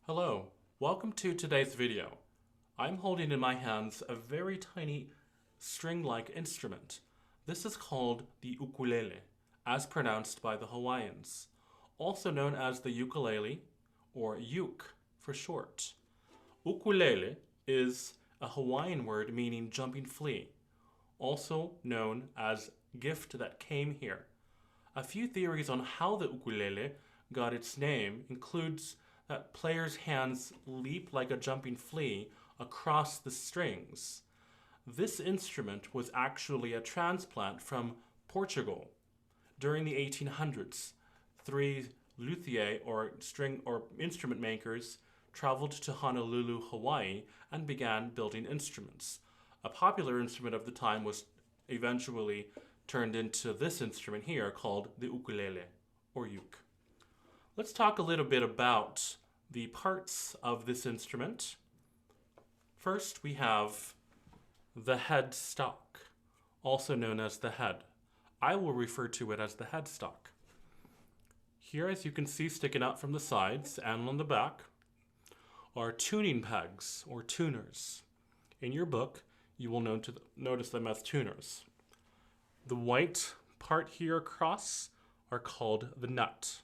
Hello, welcome to today's video. I'm holding in my hands a very tiny string-like instrument. This is called the ukulele, as pronounced by the Hawaiians, also known as the ukulele or uke for short. Ukulele is a Hawaiian word meaning jumping flea, also known as gift that came here. A few theories on how the ukulele got its name includes that players' hands leap like a jumping flea across the strings. This instrument was actually a transplant from Portugal. During the 1800s, three luthier or string or instrument makers traveled to Honolulu, Hawaii, and began building instruments. A popular instrument of the time was eventually turned into this instrument here called the ukulele or uke. Let's talk a little bit about the parts of this instrument. First, we have the headstock, also known as the head. I will refer to it as the headstock. Here, as you can see, sticking out from the sides and on the back are tuning pegs or tuners. In your book, you will notice them as tuners. The white part here across are called the nut.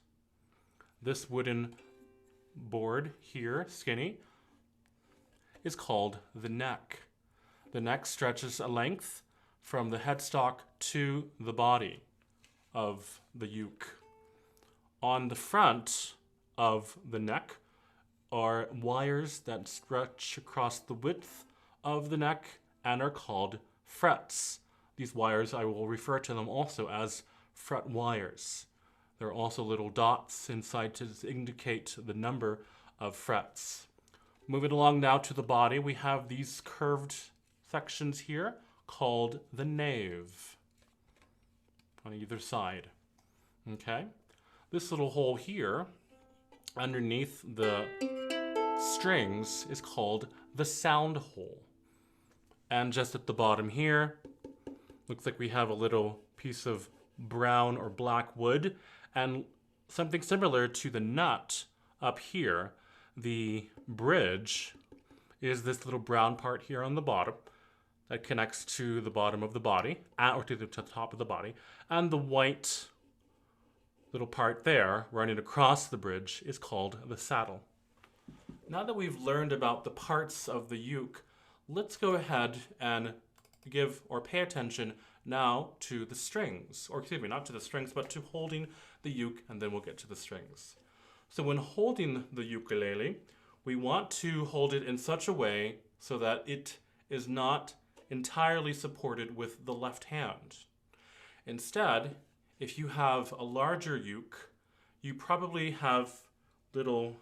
This wooden board here, skinny, is called the neck. The neck stretches a length from the headstock to the body of the uke. On the front of the neck are wires that stretch across the width of the neck and are called frets. These wires, I will refer to them also as fret wires. There are also little dots inside to indicate the number of frets. Moving along now to the body, we have these curved sections here called the nave on either side. Okay? This little hole here underneath the strings is called the sound hole. And just at the bottom here, looks like we have a little piece of brown or black wood and something similar to the nut up here. The bridge is this little brown part here on the bottom that connects to the bottom of the body, or to the top of the body. And the white little part there running across the bridge is called the saddle. Now that we've learned about the parts of the uke, let's go ahead and give or pay attention now to the strings, or excuse me, not to the strings, but to holding the uke, and then we'll get to the strings. So when holding the ukulele, we want to hold it in such a way so that it is not entirely supported with the left hand. Instead, if you have a larger uke, you probably have little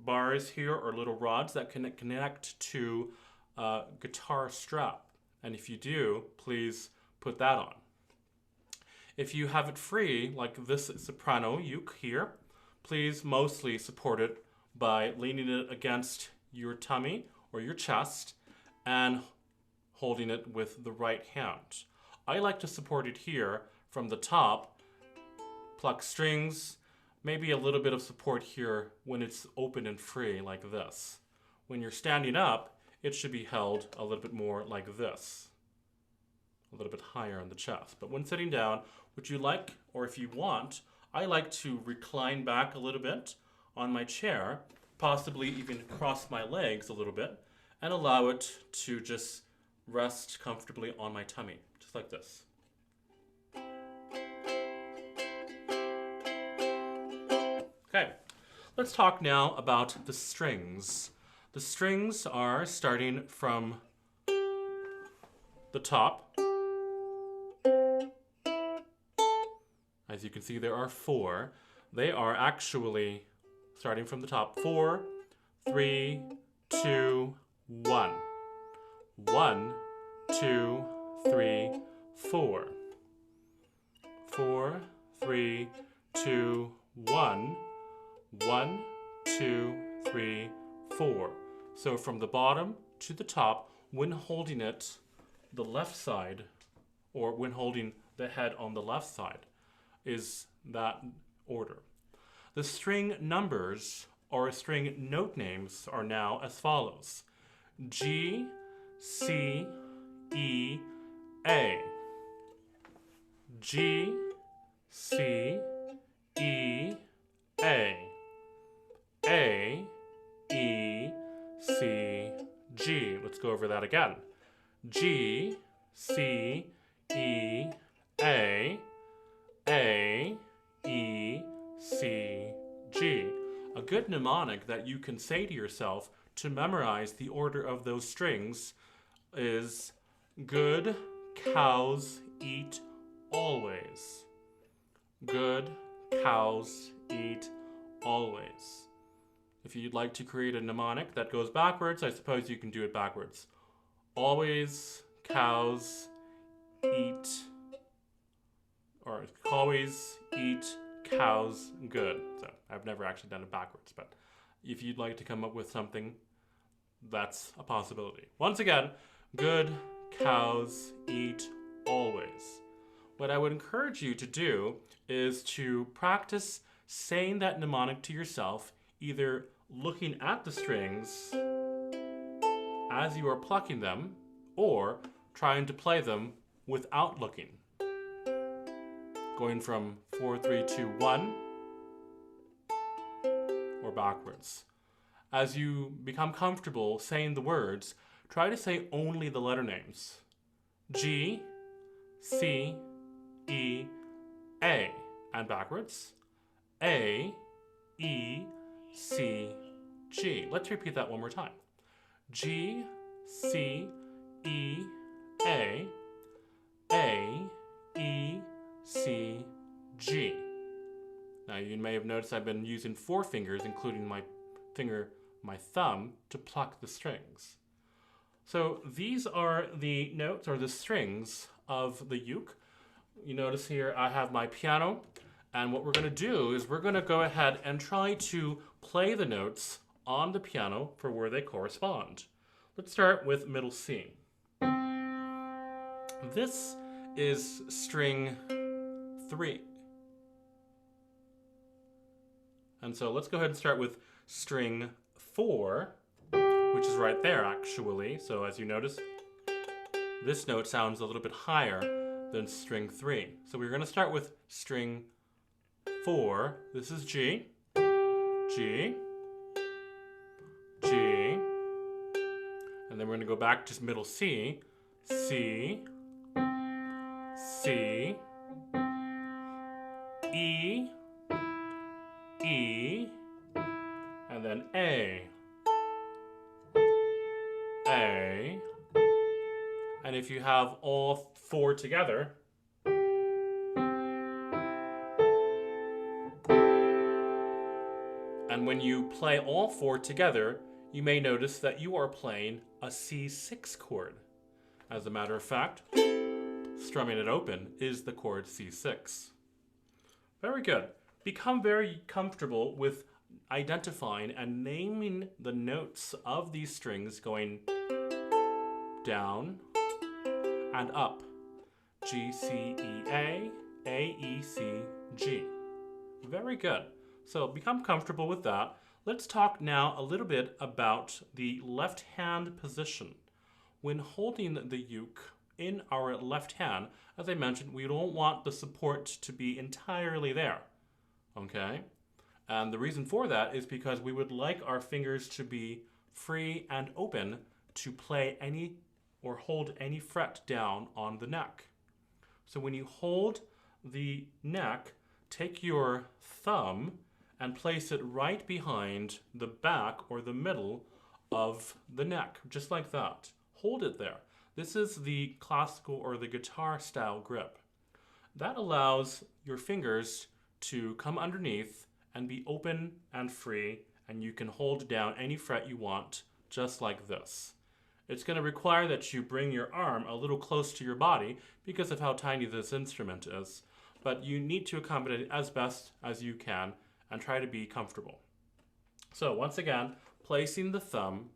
bars here or little rods that can connect to a guitar strap. And if you do, please put that on. If you have it free, like this soprano uke here, please mostly support it by leaning it against your tummy or your chest and holding it with the right hand. I like to support it here from the top, pluck strings, maybe a little bit of support here when it's open and free like this. When you're standing up, it should be held a little bit more like this, a little bit higher on the chest. But when sitting down, would you like, or if you want, I like to recline back a little bit on my chair, possibly even cross my legs a little bit, and allow it to just rest comfortably on my tummy, just like this. Okay, let's talk now about the strings. The strings are starting from the top. As you can see, there are 4. They are actually starting from the top. 4, 3, 2, 1. 1, 2, 3, 4. 4, 3, 2, 1. 1, 2, 3, 4. So from the bottom to the top, when holding it the left side, or when holding the head on the left side, is that order. The string numbers or string note names are now as follows: G, C, E, A. G, C, E, A. A, E, C, G. Let's go over that again. G, C, E, A, E, C, G. A good mnemonic that you can say to yourself to memorize the order of those strings is good cows eat always. Good cows eat always. If you'd like to create a mnemonic that goes backwards, I suppose you can do it backwards. Always cows eat, or always eat cows good. So I've never actually done it backwards, but if you'd like to come up with something, that's a possibility. Once again, good cows eat always. What I would encourage you to do is to practice saying that mnemonic to yourself, either looking at the strings as you are plucking them, or trying to play them without looking. Going from 4, 3, 2, 1, or backwards. As you become comfortable saying the words, try to say only the letter names. G, C, E, A, and backwards. A, E, C, G. Let's repeat that one more time. G, C, E, A, E, C, G. Now you may have noticed I've been using 4 fingers, including my thumb, to pluck the strings. So these are the notes or the strings of the uke. You notice here I have my piano, and what we're going to do is we're going to go ahead and try to play the notes on the piano for where they correspond. Let's start with middle C. This is string 3. And so let's go ahead and start with string 4, which is right there actually. So as you notice, this note sounds a little bit higher than string 3. So we're going to start with string 4. This is G, G, G, and then we're going to go back to middle C, C, C, E, E, and then A, and if you have all 4 together, and when you play all 4 together, you may notice that you are playing a C6 chord. As a matter of fact, strumming it open is the chord C6. Very good. Become very comfortable with identifying and naming the notes of these strings going down and up. G, C, E, A, E, C, G. Very good. So become comfortable with that. Let's talk now a little bit about the left hand position. When holding the uke in our left hand, as I mentioned, we don't want the support to be entirely there. Okay? And the reason for that is because we would like our fingers to be free and open to play any or hold any fret down on the neck. So when you hold the neck, take your thumb and place it right behind the back or the middle of the neck, just like that. Hold it there. This is the classical or the guitar style grip. That allows your fingers to come underneath and be open and free, and you can hold down any fret you want, just like this. It's going to require that you bring your arm a little close to your body because of how tiny this instrument is, but you need to accommodate it as best as you can and try to be comfortable. So once again, placing the thumb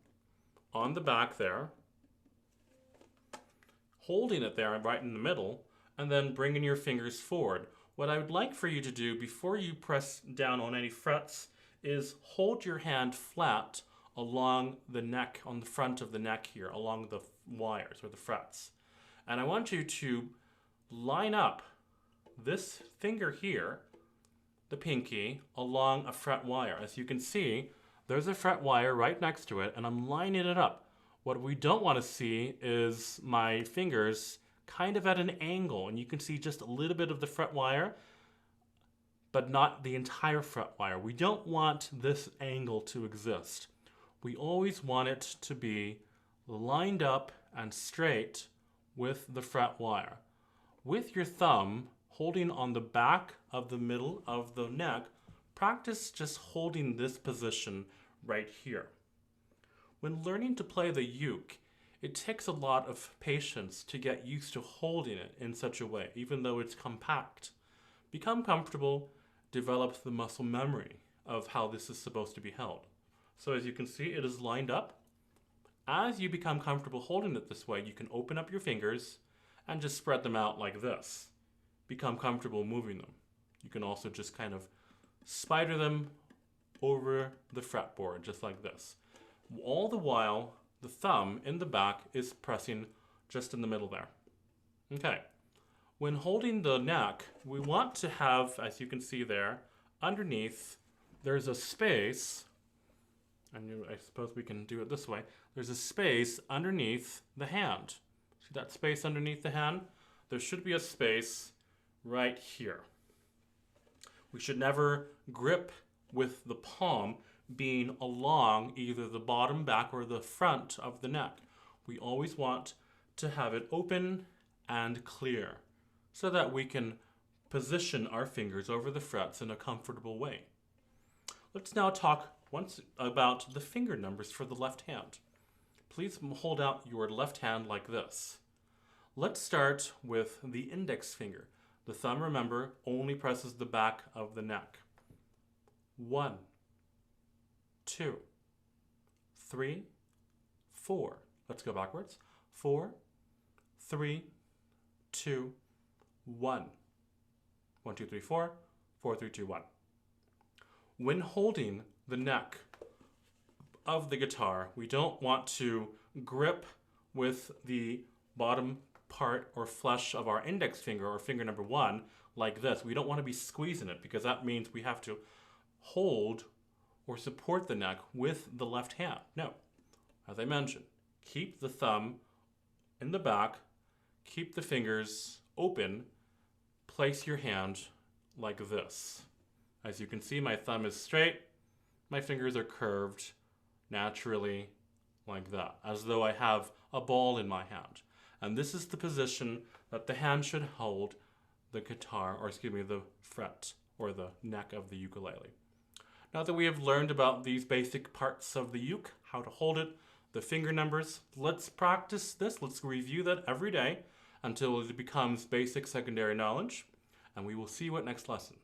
on the back there, holding it there right in the middle, and then bringing your fingers forward. What I would like for you to do before you press down on any frets is hold your hand flat along the neck, on the front of the neck here, along the wires or the frets. And I want you to line up this finger here, the pinky, along a fret wire. As you can see, there's a fret wire right next to it, and I'm lining it up. What we don't want to see is my fingers kind of at an angle, and you can see just a little bit of the fret wire, but not the entire fret wire. We don't want this angle to exist. We always want it to be lined up and straight with the fret wire. With your thumb holding on the back of the middle of the neck, practice just holding this position right here. When learning to play the uke, it takes a lot of patience to get used to holding it in such a way, even though it's compact. Become comfortable, develop the muscle memory of how this is supposed to be held. So as you can see, it is lined up. As you become comfortable holding it this way, you can open up your fingers and just spread them out like this. Become comfortable moving them. You can also just kind of spider them over the fretboard, just like this. All the while, the thumb in the back is pressing just in the middle there. Okay. When holding the neck, we want to have, as you can see there, underneath, there's a space, and I suppose we can do it this way. There's a space underneath the hand. See that space underneath the hand? There should be a space right here. We should never grip with the palm being along either the bottom, back, or the front of the neck. We always want to have it open and clear so that we can position our fingers over the frets in a comfortable way. Let's now talk once about the finger numbers for the left hand. Please hold out your left hand like this. Let's start with the index finger. The thumb, remember, only presses the back of the neck. 1, 2, 3, 4. Let's go backwards. 4, 3, 2, 1. 1, 2, 3, 4. 4, 3, 2, 1. When holding the neck of the guitar, we don't want to grip with the bottom part or flesh of our index finger or finger number 1 like this. We don't want to be squeezing it because that means we have to hold or support the neck with the left hand. No, as I mentioned, keep the thumb in the back, keep the fingers open, place your hand like this. As you can see, my thumb is straight, my fingers are curved naturally like that, as though I have a ball in my hand. And this is the position that the hand should hold the guitar, or excuse me, the fret or the neck of the ukulele. Now that we have learned about these basic parts of the uke, how to hold it, the finger numbers, let's practice this. Let's review that every day until it becomes basic secondary knowledge. And we will see you at next lesson.